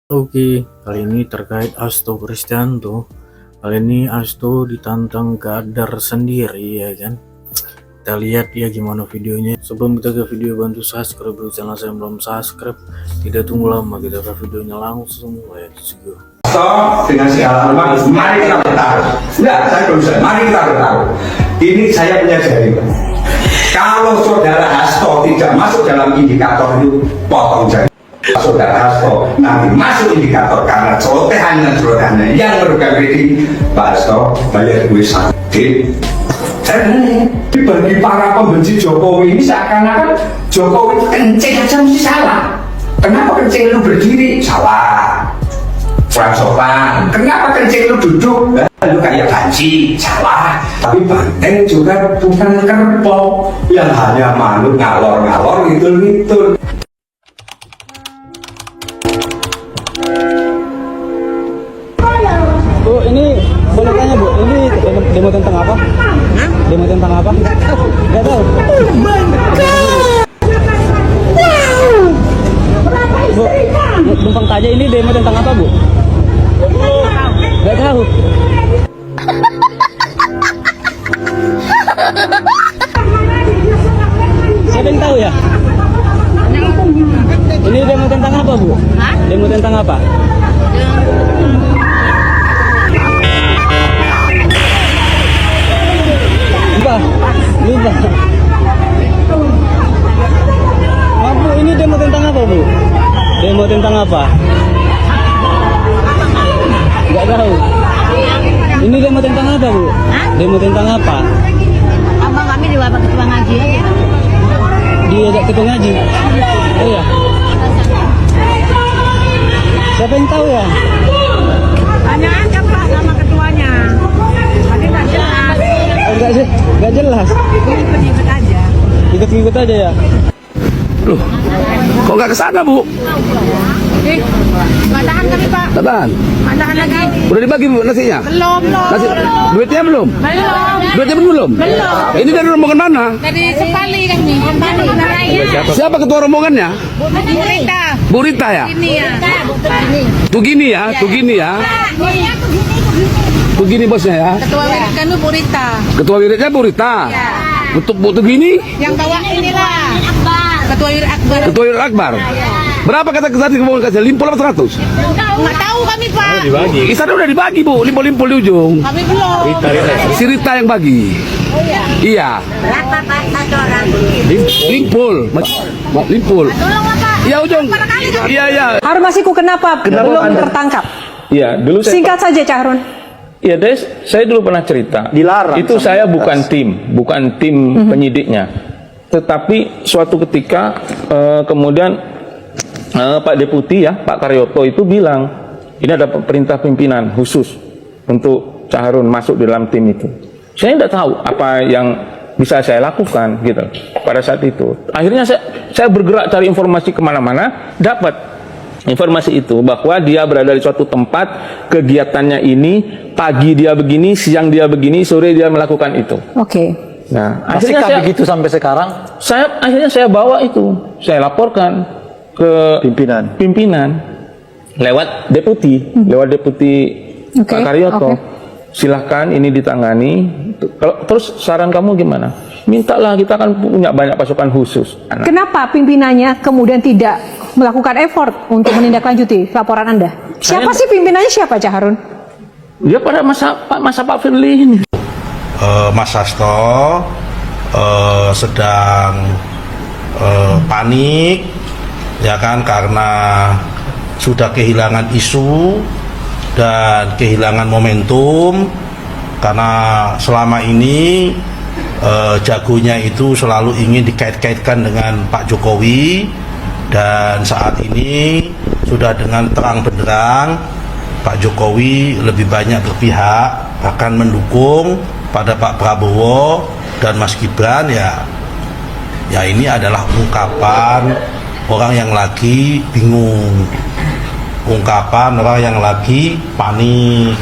Oke, kali ini terkait Asto Kristianto. Kali ini Asto ditantang Gadar sendiri, ya kan? Kita lihat ya gimana videonya. Sebelum kita ke video, bantu subscribe dulu channel saya yang belum subscribe. Tidak tunggu lama, kita ke videonya langsung. Let's go. Dengan segala hormat, mari kita bertaruh. Enggak, saya belum selesai. Mari kita bertaruh. Ini saya punya jaringan. Kalau saudara Hasto tidak masuk dalam indikator itu, potong jaringan. Saudara Hasto nanti masuk indikator karena celotehannya yang merugikan kredit. Pak Hasto bayar duit sakit. Bagi para pembenci Jokowi ini seakan-akan Jokowi itu kencing aja mesti salah. Kenapa kencing lu berdiri? Salah. Kurang sopan. Kenapa kencing lu duduk? Lu kayak banci. Salah. Tapi banteng juga bukan kerbau yang hanya manut ngalor-ngalor gitu-gitu. Bu, ini boleh tanya Bu, ini demo tentang apa? Demo tentang apa? Gak tahu. Bu, numpang tanya ini demo tentang apa Bu? Gak tahu. Siapa yang tahu ya? Ini demo tentang apa Bu? Demo tentang apa? Lupa. Bu, ini demo tentang apa Bu? Demo tentang apa? Gak tahu. Ini demo tentang apa Bu? Demo tentang apa? Abang kami di Bapak Ketua Ngaji aja. Diajak ketua ngaji. Oh ya. Siapa yang tahu ya? Tanya aja Pak sama ketuanya. Tadi nggak jelas. Gak jelas. Ikut-ikut aja. Ikut-ikut aja ya. Loh, kok nggak kesana Bu? Nggak tahan kami Pak. Tak tahan. Nggak tahan lagi. Udah dibagi Bu nasinya? Belum. Nasi, duitnya belum? Belum. Duitnya belum? Ini dari rombongan mana? Dari Sepali kami. Sepali. Siapa ketua rombongannya? Burita. Bu Rita ya? Ini ya. Tugini ya? Tugini ya? Tugini bosnya ya? Ketua wirid kami Burita. Ketua wiridnya Bu Rita? Untuk Bu Tugini? Yang bawa inilah. Ketua wirid Akbar. Ketua wirid Akbar? Berapa kata tadi ngomong kasih? Limpul apa 100? Nggak tahu kami Pak. Kisahnya udah dibagi Bu, limpul-limpul di ujung. Kami belum. Si Rita yang bagi. Iya. Berapa Pak satu orang? Limpul. Limpul. Tolong Pak. Iya ujung. Iya. Harun Masiku kenapa belum tertangkap? Iya, dulu saya Singkat saja Cak Harun. ya Des, saya dulu pernah cerita. Dilarang Itu sama saya Dinas. bukan tim penyidiknya. Tetapi suatu ketika kemudian Pak Deputi ya, Pak Karyoto itu bilang, ini ada perintah pimpinan khusus untuk Cak Harun masuk di dalam tim itu. Saya tidak tahu apa yang bisa saya lakukan gitu pada saat itu. Akhirnya saya bergerak cari informasi kemana-mana, dapat informasi itu bahwa dia berada di suatu tempat, kegiatannya ini, pagi dia begini, siang dia begini, sore dia melakukan itu. Oke. Nah, Masihkah akhirnya begitu sampai sekarang? akhirnya saya bawa itu, saya laporkan ke pimpinan lewat deputi, Oke, Pak Karyoto. oke. Silahkan ini ditangani. Terus saran kamu gimana? Mintalah, kita kan punya banyak pasukan khusus. Kenapa pimpinannya kemudian tidak melakukan effort untuk menindaklanjuti laporan Anda? Siapa sih pimpinannya, siapa Cak Harun? Dia pada masa Pak Firly ini. Mas Hasto sedang panik ya kan, karena sudah kehilangan isu dan kehilangan momentum, karena selama ini jagonya itu selalu ingin dikait-kaitkan dengan Pak Jokowi, dan saat ini sudah dengan terang benderang Pak Jokowi lebih banyak berpihak akan mendukung pada Pak Prabowo dan Mas Gibran. Ya ini adalah ungkapan orang yang lagi bingung, ungkapan orang yang lagi panik.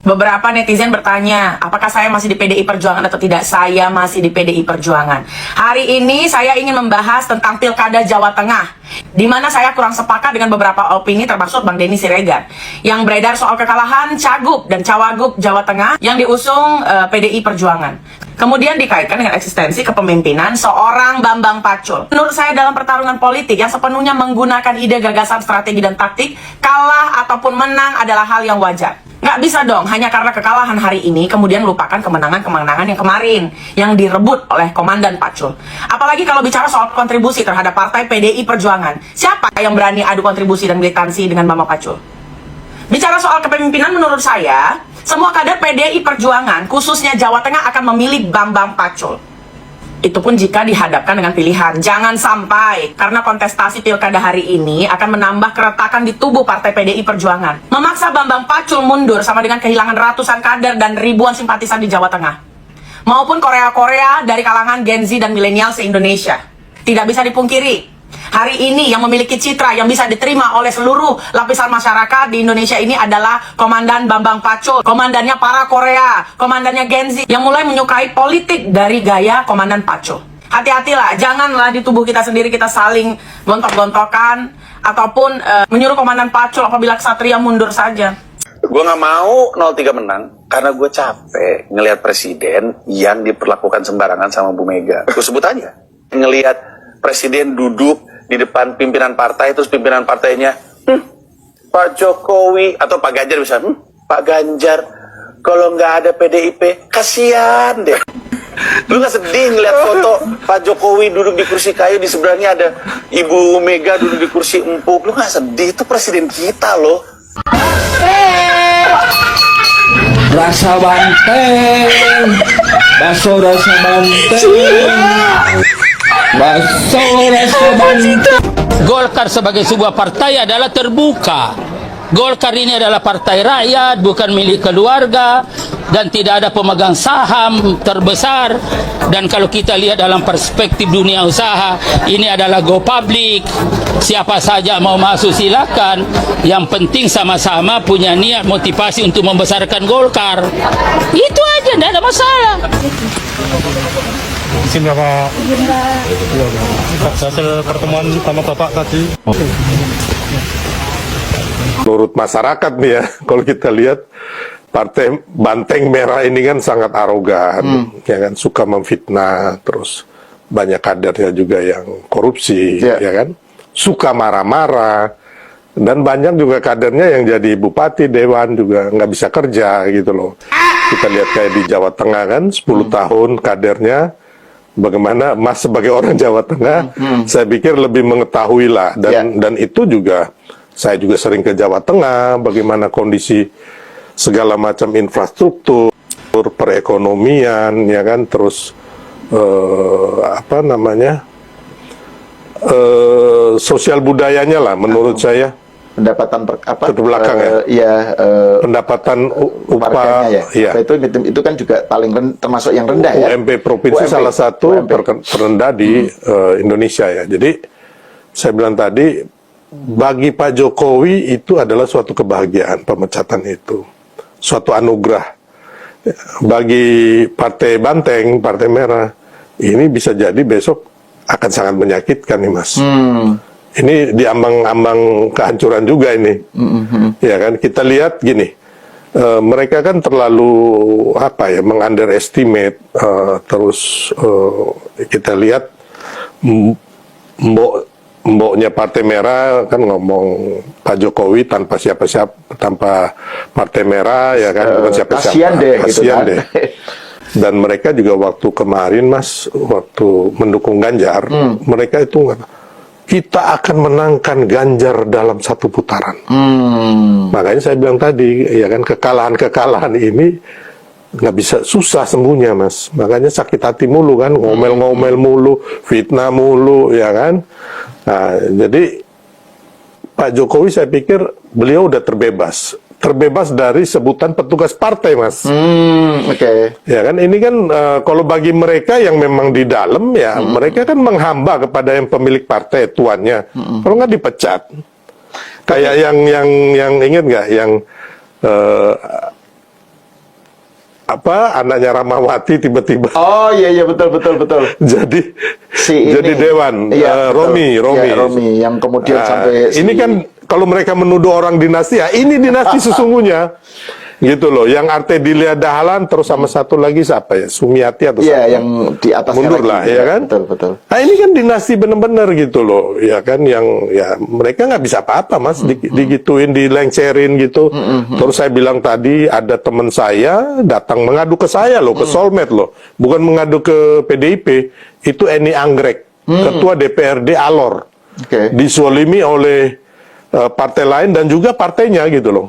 Beberapa netizen bertanya, apakah saya masih di PDI Perjuangan atau tidak? Saya masih di PDI Perjuangan. Hari ini saya ingin membahas tentang Pilkada Jawa Tengah, di mana saya kurang sepakat dengan beberapa opini termasuk Bang Denny Siregar yang beredar soal kekalahan Cagup dan Cawagup Jawa Tengah yang diusung PDI Perjuangan. Kemudian dikaitkan dengan eksistensi kepemimpinan seorang Bambang Pacul. Menurut saya dalam pertarungan politik yang sepenuhnya menggunakan ide, gagasan, strategi, dan taktik, kalah ataupun menang adalah hal yang wajar. Nggak bisa dong, hanya karena kekalahan hari ini, kemudian lupakan kemenangan-kemenangan yang kemarin, yang direbut oleh Komandan Pacul. Apalagi kalau bicara soal kontribusi terhadap partai PDI Perjuangan. Siapa yang berani adu kontribusi dan militansi dengan Bambang Pacul? Bicara soal kepemimpinan, menurut saya, semua kader PDI Perjuangan, khususnya Jawa Tengah, akan memilih Bambang Pacul. Itu pun jika dihadapkan dengan pilihan. Jangan sampai, karena kontestasi pilkada hari ini akan menambah keretakan di tubuh partai PDI Perjuangan. Memaksa Bambang Pacul mundur sama dengan kehilangan ratusan kader dan ribuan simpatisan di Jawa Tengah. Maupun Korea-Korea dari kalangan Gen Z dan milenial se-Indonesia. Tidak bisa dipungkiri, hari ini yang memiliki citra yang bisa diterima oleh seluruh lapisan masyarakat di Indonesia ini adalah Komandan Bambang Pacul, komandannya para Korea, komandannya Gen Z yang mulai menyukai politik dari gaya Komandan Pacul. Hati-hatilah, janganlah di tubuh kita sendiri kita saling gontok-gontokan ataupun menyuruh Komandan Pacul apabila Ksatria mundur saja. Gue nggak mau 03 menang karena gue capek ngelihat presiden yang diperlakukan sembarangan sama Bu Mega. Gue sebut aja, ngelihat presiden duduk di depan pimpinan partai, terus pimpinan partainya, Pak Jokowi atau Pak Ganjar bisa, Pak Ganjar, kalau nggak ada PDIP, kasihan deh. Lu nggak sedih ngeliat foto Pak Jokowi duduk di kursi kayu, di sebelahnya ada Ibu Mega duduk di kursi empuk. Lu nggak sedih? Itu presiden kita loh. Rasa banteng, bakso rasa banteng. Golkar sebagai sebuah partai adalah terbuka. Golkar ini adalah partai rakyat, bukan milik keluarga, dan tidak ada pemegang saham terbesar. Dan kalau kita lihat dalam perspektif dunia usaha, ini adalah go public. Siapa saja mau masuk silakan. Yang penting sama-sama punya niat motivasi untuk membesarkan Golkar. Itu aja, tidak ada masalah. Izin Bapak. Hasil pertemuan sama Bapak tadi. Menurut masyarakat nih ya, kalau kita lihat partai Banteng Merah ini kan sangat arogan, ya kan, suka memfitnah, terus banyak kadernya juga yang korupsi, ya kan, suka marah-marah, dan banyak juga kadernya yang jadi bupati, dewan juga nggak bisa kerja gitu loh. Kita lihat kayak di Jawa Tengah kan, 10 tahun kadernya, bagaimana Mas sebagai orang Jawa Tengah, saya pikir lebih mengetahui lah, dan itu juga. Saya juga sering ke Jawa Tengah, bagaimana kondisi segala macam infrastruktur, perekonomian, ya kan, terus sosial budayanya lah, menurut saya. Pendapatan terbelakang pendapatan upah ya. Itu kan juga paling termasuk yang rendah ya. UMP provinsi UMP, salah satu terendah di Indonesia ya. Jadi saya bilang tadi, bagi Pak Jokowi itu adalah suatu kebahagiaan pemecatan itu, suatu anugerah. Bagi Partai Banteng, Partai Merah, ini bisa jadi besok akan sangat menyakitkan nih Mas. Ini diambang-ambang kehancuran juga ini, ya kan? Kita lihat gini, mereka kan terlalu mengunderestimate, terus kita lihat mboknya Partai Merah kan ngomong Pak Jokowi tanpa siapa-siapa, tanpa Partai Merah, ya kan, bukan siapa-siapa. Kasian deh. Dan mereka juga waktu kemarin Mas, waktu mendukung Ganjar, mereka itu kita akan menangkan Ganjar dalam satu putaran. Makanya saya bilang tadi, ya kan, kekalahan ini nggak bisa, susah sembuhnya Mas. Makanya sakit hati mulu kan, ngomel-ngomel mulu, fitnah mulu, ya kan. Nah, jadi Pak Jokowi saya pikir beliau udah terbebas dari sebutan petugas partai Mas. Ya kan, ini kan kalau bagi mereka yang memang di dalam ya, mereka kan menghamba kepada yang pemilik partai, tuannya. Kalau nggak dipecat. Kayak yang ingat nggak yang anaknya Rahmawati tiba-tiba Oh iya betul. jadi Si jadi ini. dewan. Iya, betul. Romi Iya, Romi yang kemudian sampai ini kan kalau mereka menuduh orang dinasti, ya ini dinasti sesungguhnya gitu loh. Yang Artedia Dahlan terus sama satu lagi siapa ya, Sumiati atau siapa? yang di atasnya mundur lagi. lah ya kan. Betul. Nah ini kan dinasti bener-bener gitu loh ya kan, yang ya mereka nggak bisa apa-apa mas, digituin, dilengserin gitu. Terus saya bilang tadi ada teman saya datang mengadu ke saya loh, ke Solmed loh, bukan mengadu ke PDIP. Itu Eni Anggrek, ketua DPRD Alor, disualimi oleh partai lain dan juga partainya gitu loh.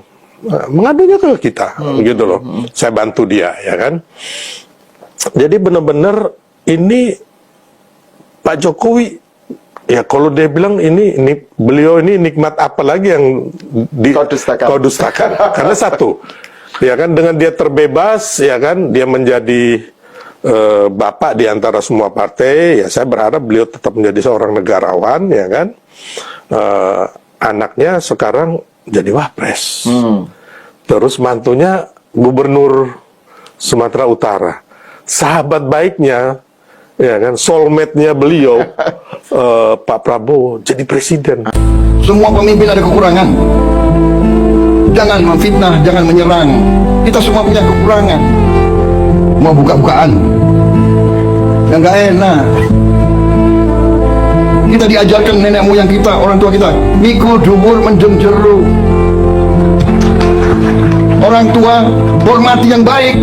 Mengadunya ke kita gitu loh. Saya bantu dia ya kan. Jadi benar-benar ini Pak Jokowi ya, kalau dia bilang ini beliau ini nikmat apa lagi yang kau dustakan. Karena satu ya kan, dengan dia terbebas ya kan, dia menjadi bapak di antara semua partai. Ya saya berharap beliau tetap menjadi seorang negarawan ya kan. Anaknya sekarang jadi wapres. Terus mantunya gubernur Sumatera Utara. Sahabat baiknya, ya kan, soulmate-nya beliau, Pak Prabowo jadi presiden. Semua pemimpin ada kekurangan. Jangan memfitnah, jangan menyerang. Kita semua punya kekurangan. Mau buka-bukaan, yang gak enak. Kita diajarkan nenek moyang kita, orang tua kita, mikul dubur menjem jeruk. Orang tua hormati yang baik.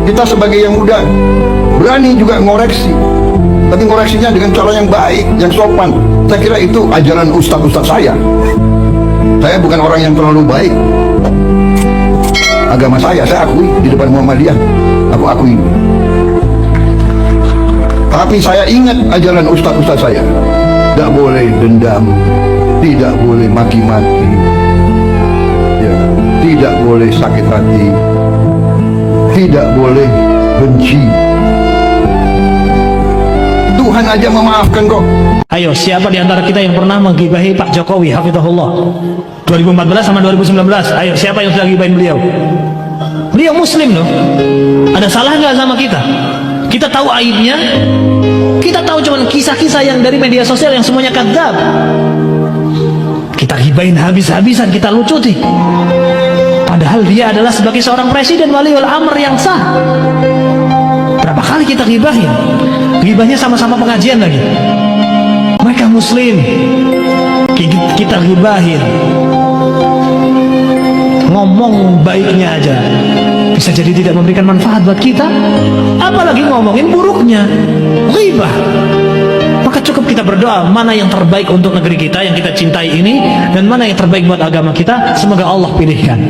Kita sebagai yang muda berani juga ngoreksi, tapi ngoreksinya dengan cara yang baik, yang sopan. Saya kira itu ajaran ustadz-ustadz saya. Saya bukan orang yang terlalu baik. Agama saya akui di depan Muhammadiyah, aku akui. Tapi saya ingat ajaran ustadz-ustadz saya. Tidak boleh dendam, tidak boleh maki-maki, ya, tidak boleh sakit hati, tidak boleh benci. Tuhan aja memaafkan kok. Ayo, siapa di antara kita yang pernah menggibahi Pak Jokowi hafizahullah 2014 sama 2019? Ayo, siapa yang sudah gibahin beliau? Beliau muslim loh. Ada salah nggak sama kita? Kita tahu aibnya. Kita tahu cuman kisah-kisah yang dari media sosial yang semuanya kadzab. Kita gibahin habis-habisan, kita lucuti. Padahal dia adalah sebagai seorang presiden waliul amr yang sah. Berapa kali kita gibahin? Gibahnya sama-sama pengajian lagi. Mereka muslim, kita gibahin. Ngomong baiknya aja bisa jadi tidak memberikan manfaat buat kita, apalagi ngomongin buruknya, ghibah. Maka cukup kita berdoa, mana yang terbaik untuk negeri kita yang kita cintai ini, dan mana yang terbaik buat agama kita, semoga Allah pilihkan.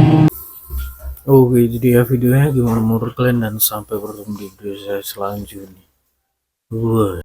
Oke, itu dia videonya. Gimana menurut kalian, dan sampai bertemu di video saya selanjutnya.